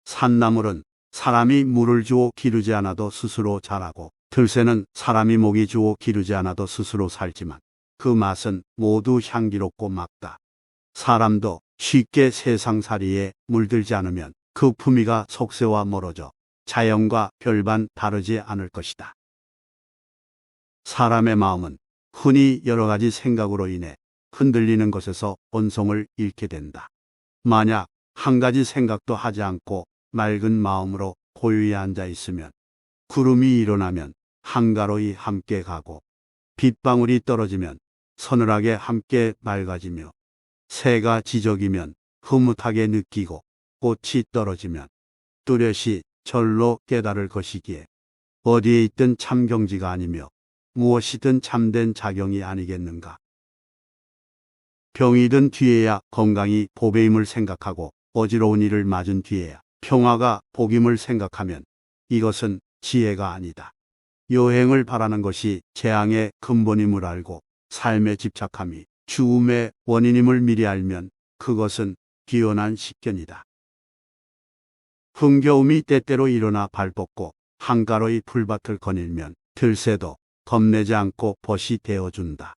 산나물은 사람이 물을 주어 기르지 않아도 스스로 자라고, 들새는 사람이 먹이 주어 기르지 않아도 스스로 살지만 그 맛은 모두 향기롭고 맑다. 사람도 쉽게 세상살이에 물들지 않으면 그 품위가 속세와 멀어져 자연과 별반 다르지 않을 것이다. 사람의 마음은 흔히 여러 가지 생각으로 인해 흔들리는 것에서 본성을 잃게 된다. 만약 한 가지 생각도 하지 않고 맑은 마음으로 고요히 앉아 있으면, 구름이 일어나면 한가로이 함께 가고, 빗방울이 떨어지면 서늘하게 함께 맑아지며, 새가 지저귀면 흐뭇하게 느끼고, 꽃이 떨어지면 뚜렷이 절로 깨달을 것이기에 어디에 있든 참경지가 아니며 무엇이든 참된 자경이 아니겠는가. 병이 든 뒤에야 건강이 보배임을 생각하고, 어지러운 일을 맞은 뒤에야 평화가 복임을 생각하면 이것은 지혜가 아니다. 여행을 바라는 것이 재앙의 근본임을 알고 삶에 집착함이 죽음의 원인임을 미리 알면 그것은 뛰어난 식견이다. 흥겨움이 때때로 일어나 발벗고 한가로이 풀밭을 거닐면 들새도 겁내지 않고 벗이 되어준다.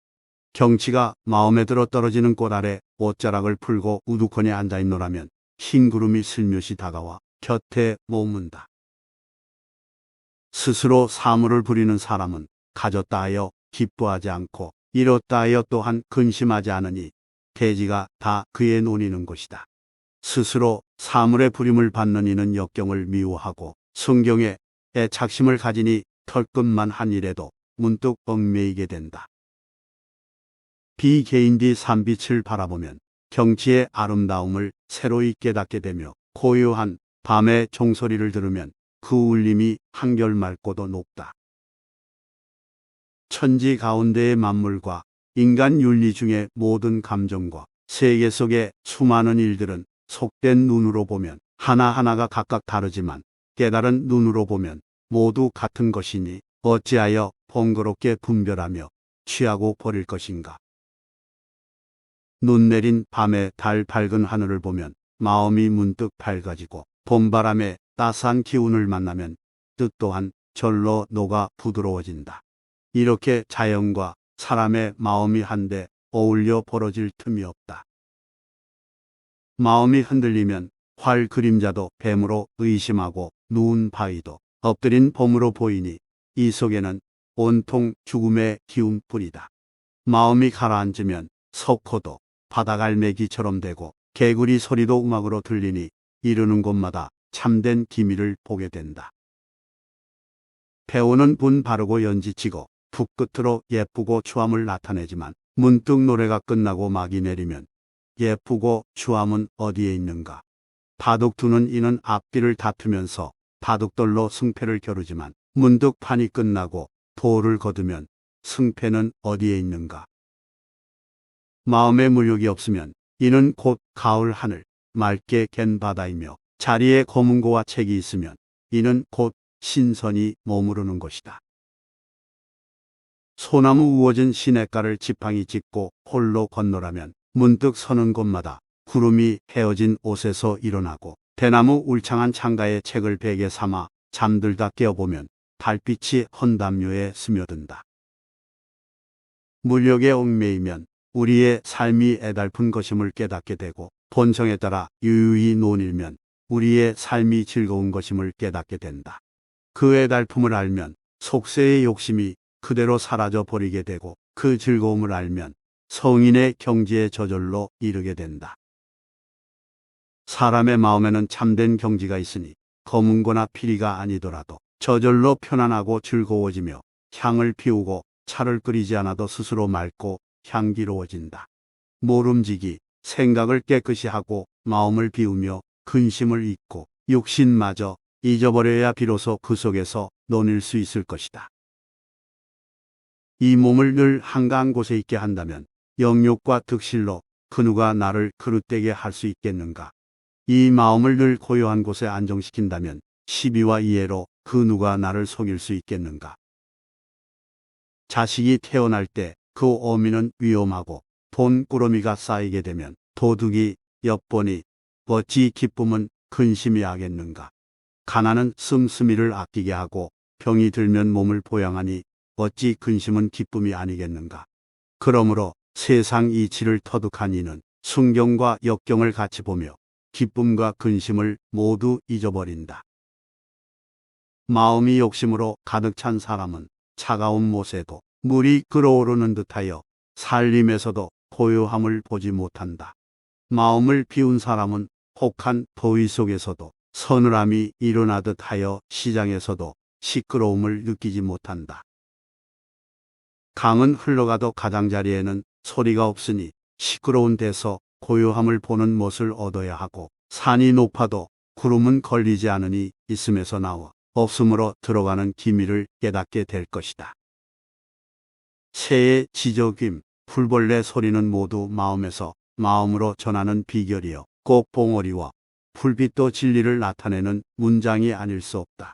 경치가 마음에 들어 떨어지는 꽃 아래 옷자락을 풀고 우두커니 앉아있노라면 흰 구름이 슬며시 다가와 곁에 머문다. 스스로 사물을 부리는 사람은 가졌다 하여 기뻐하지 않고 잃었다 하여 또한 근심하지 않으니 대지가 다 그의 논이는 것이다. 스스로 사물의 부림을 받는 이는 역경을 미워하고 성경에 애착심을 가지니 털끝만 한 일에도 문득 얽매이게 된다. 비개인디 산빛을 바라보면 경치의 아름다움을 새로이 깨닫게 되며, 고요한 밤의 종소리를 들으면 그 울림이 한결 맑고도 높다. 천지 가운데의 만물과 인간 윤리 중의 모든 감정과 세계 속의 수많은 일들은 속된 눈으로 보면 하나하나가 각각 다르지만 깨달은 눈으로 보면 모두 같은 것이니 어찌하여 번거롭게 분별하며 취하고 버릴 것인가. 눈 내린 밤에 달 밝은 하늘을 보면 마음이 문득 밝아지고, 봄바람에 따스한 기운을 만나면 뜻 또한 절로 녹아 부드러워진다. 이렇게 자연과 사람의 마음이 한데 어울려 벌어질 틈이 없다. 마음이 흔들리면 활 그림자도 뱀으로 의심하고 누운 바위도 엎드린 봄으로 보이니 이 속에는 온통 죽음의 기운뿐이다. 마음이 가라앉으면 석호도 바다갈매기처럼 되고 개구리 소리도 음악으로 들리니 이르는 곳마다 참된 기미를 보게 된다. 배우는 분 바르고 연지치고 붓 끝으로 예쁘고 추함을 나타내지만 문득 노래가 끝나고 막이 내리면 예쁘고 추함은 어디에 있는가. 바둑 두는 이는 앞뒤를 다투면서 바둑돌로 승패를 겨루지만 문득 판이 끝나고 도를 거두면 승패는 어디에 있는가. 마음의 물욕이 없으면 이는 곧 가을 하늘, 맑게 갠 바다이며, 자리에 검은고와 책이 있으면 이는 곧 신선이 머무르는 것이다. 소나무 우거진 시냇가를 지팡이 짚고 홀로 건너라면 문득 서는 곳마다 구름이 헤어진 옷에서 일어나고, 대나무 울창한 창가에 책을 베개 삼아 잠들다 깨어보면 달빛이 헌담요에 스며든다. 물욕에 얽매이면 우리의 삶이 애달픈 것임을 깨닫게 되고, 본성에 따라 유유히 논일면 우리의 삶이 즐거운 것임을 깨닫게 된다. 그 애달픔을 알면 속세의 욕심이 그대로 사라져 버리게 되고, 그 즐거움을 알면 성인의 경지에 저절로 이르게 된다. 사람의 마음에는 참된 경지가 있으니 검은고나 피리가 아니더라도 저절로 편안하고 즐거워지며 향을 피우고 차를 끓이지 않아도 스스로 맑고 향기로워진다. 모름지기 생각을 깨끗이 하고 마음을 비우며 근심을 잊고 육신마저 잊어버려야 비로소 그 속에서 논일 수 있을 것이다. 이 몸을 늘 한가한 곳에 있게 한다면 영욕과 득실로 그 누가 나를 그릇되게 할 수 있겠는가. 이 마음을 늘 고요한 곳에 안정시킨다면 시비와 이해로 그 누가 나를 속일 수 있겠는가. 자식이 태어날 때 그 어미는 위험하고 돈꾸러미가 쌓이게 되면 도둑이 엿보니 어찌 기쁨은 근심이 하겠는가. 가난은 씀씀이를 아끼게 하고 병이 들면 몸을 보양하니 어찌 근심은 기쁨이 아니겠는가. 그러므로 세상 이치를 터득한 이는 순경과 역경을 같이 보며 기쁨과 근심을 모두 잊어버린다. 마음이 욕심으로 가득 찬 사람은 차가운 못에도 물이 끓어오르는 듯하여 살림에서도 고요함을 보지 못한다. 마음을 비운 사람은 혹한 더위 속에서도 서늘함이 일어나듯 하여 시장에서도 시끄러움을 느끼지 못한다. 강은 흘러가도 가장자리에는 소리가 없으니 시끄러운 데서 고요함을 보는 멋을 얻어야 하고, 산이 높아도 구름은 걸리지 않으니 있음에서 나와 없음으로 들어가는 기미를 깨닫게 될 것이다. 새의 지저귐, 풀벌레 소리는 모두 마음에서 마음으로 전하는 비결이요 꼭 봉오리와 불빛도 진리를 나타내는 문장이 아닐 수 없다.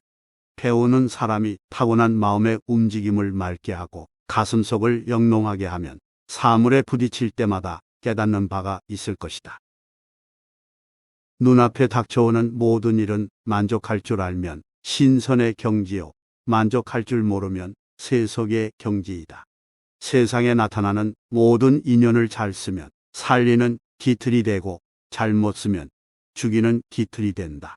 배우는 사람이 타고난 마음의 움직임을 맑게 하고 가슴속을 영롱하게 하면 사물에 부딪힐 때마다 깨닫는 바가 있을 것이다. 눈앞에 닥쳐오는 모든 일은 만족할 줄 알면 신선의 경지요, 만족할 줄 모르면 세속의 경지이다. 세상에 나타나는 모든 인연을 잘 쓰면 살리는 깃틀이 되고, 잘못 쓰면 죽이는 깃틀이 된다.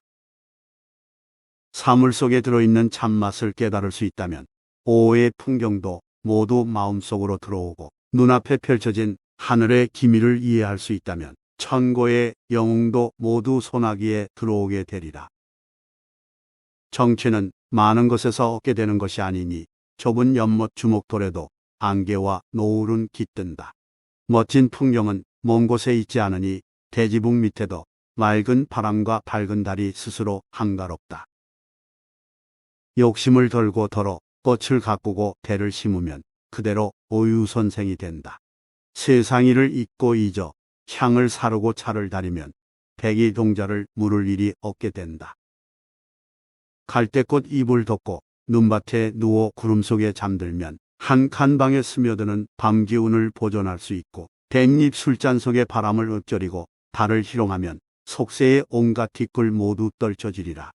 사물 속에 들어있는 참맛을 깨달을 수 있다면 오후의 풍경도 모두 마음속으로 들어오고, 눈앞에 펼쳐진 하늘의 기미를 이해할 수 있다면 천고의 영웅도 모두 소나기에 들어오게 되리라. 정취는 많은 것에서 얻게 되는 것이 아니니 좁은 연못 주목돌에도 안개와 노을은 깃든다. 멋진 풍경은 먼 곳에 있지 않으니 대지붕 밑에도 맑은 바람과 밝은 달이 스스로 한가롭다. 욕심을 덜고 덜어 꽃을 가꾸고 대를 심으면 그대로 오유선생이 된다. 세상 일을 잊고 잊어 향을 사르고 차를 다리면 백이동자를 물을 일이 없게 된다. 갈대꽃 잎을 덮고 눈밭에 누워 구름 속에 잠들면 한 칸방에 스며드는 밤 기운을 보존할 수 있고, 댄잎 술잔 속에 바람을 읊조리고 달을 희롱하면 속세의 온갖 티끌 모두 떨쳐지리라.